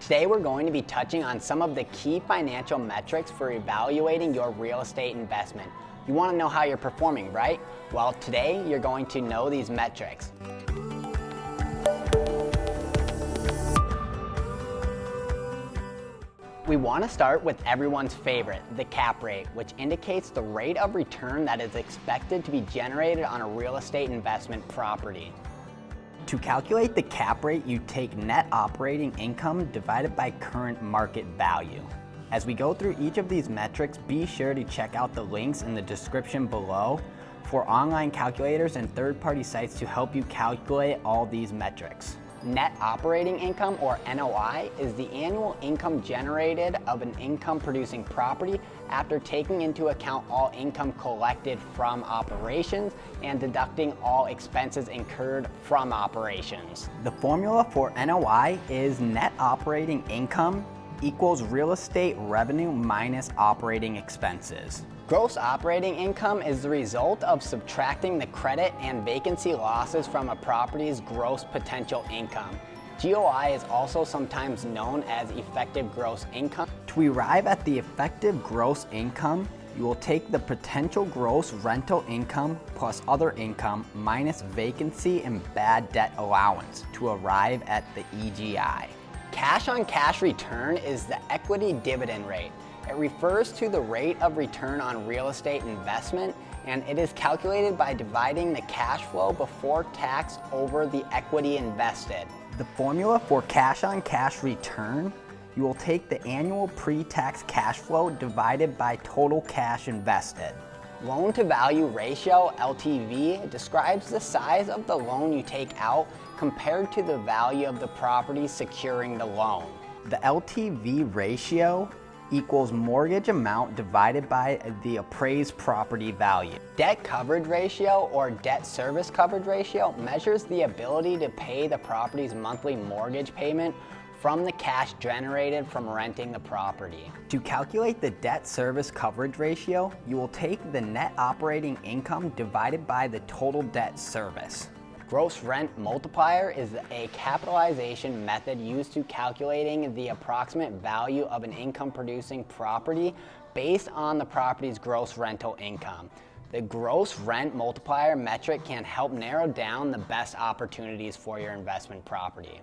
Today we're going to be touching on some of the key financial metrics for evaluating your real estate investment. You want to know how you're performing, right? Well, today you're going to know these metrics. We want to start with everyone's favorite, the cap rate, which indicates the rate of return that is expected to be generated on a real estate investment property. To calculate the cap rate, you take net operating income divided by current market value. As we go through each of these metrics, be sure to check out the links in the description below for online calculators and third-party sites to help you calculate all these metrics. Net operating income, or NOI, is the annual income generated of an income-producing property after taking into account all income collected from operations and deducting all expenses incurred from operations. The formula for NOI is net operating income equals real estate revenue minus operating expenses. Gross operating income is the result of subtracting the credit and vacancy losses from a property's gross potential income. GOI is also sometimes known as effective gross income. To arrive at the effective gross income, you will take the potential gross rental income plus other income minus vacancy and bad debt allowance to arrive at the EGI. Cash-on-cash return is the equity dividend rate. It refers to the rate of return on real estate investment, and it is calculated by dividing the cash flow before tax over the equity invested. The formula for cash-on-cash return, you will take the annual pre-tax cash flow divided by total cash invested. Loan-to-value ratio, LTV, describes the size of the loan you take out compared to the value of the property securing the loan. The LTV ratio equals mortgage amount divided by the appraised property value. Debt coverage ratio, or debt service coverage ratio, measures the ability to pay the property's monthly mortgage payment from the cash generated from renting the property. To calculate the debt service coverage ratio, you will take the net operating income divided by the total debt service. Gross rent multiplier is a capitalization method used to calculating the approximate value of an income-producing property based on the property's gross rental income. The gross rent multiplier metric can help narrow down the best opportunities for your investment property.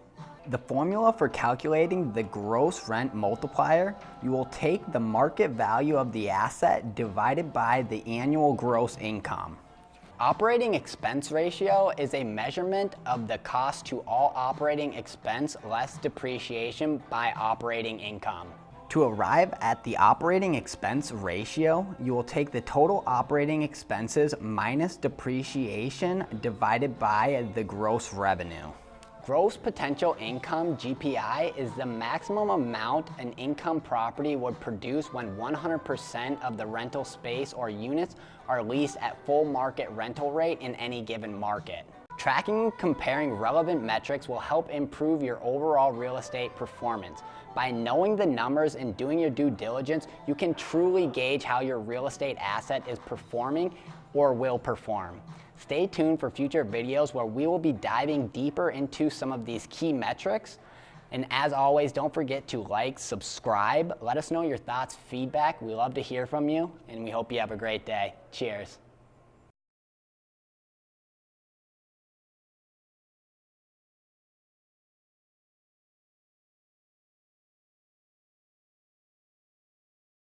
The formula for calculating the gross rent multiplier, you will take the market value of the asset divided by the annual gross income. Operating expense ratio is a measurement of the cost to all operating expense less depreciation by operating income. To arrive at the operating expense ratio, you will take the total operating expenses minus depreciation divided by the gross revenue. Gross potential income, GPI, is the maximum amount an income property would produce when 100% of the rental space or units are leased at full market rental rate in any given market. Tracking and comparing relevant metrics will help improve your overall real estate performance. By knowing the numbers and doing your due diligence, you can truly gauge how your real estate asset is performing or will perform. Stay tuned for future videos where we will be diving deeper into some of these key metrics. And as always, don't forget to like, subscribe, let us know your thoughts, feedback. We love to hear from you, and we hope you have a great day. Cheers.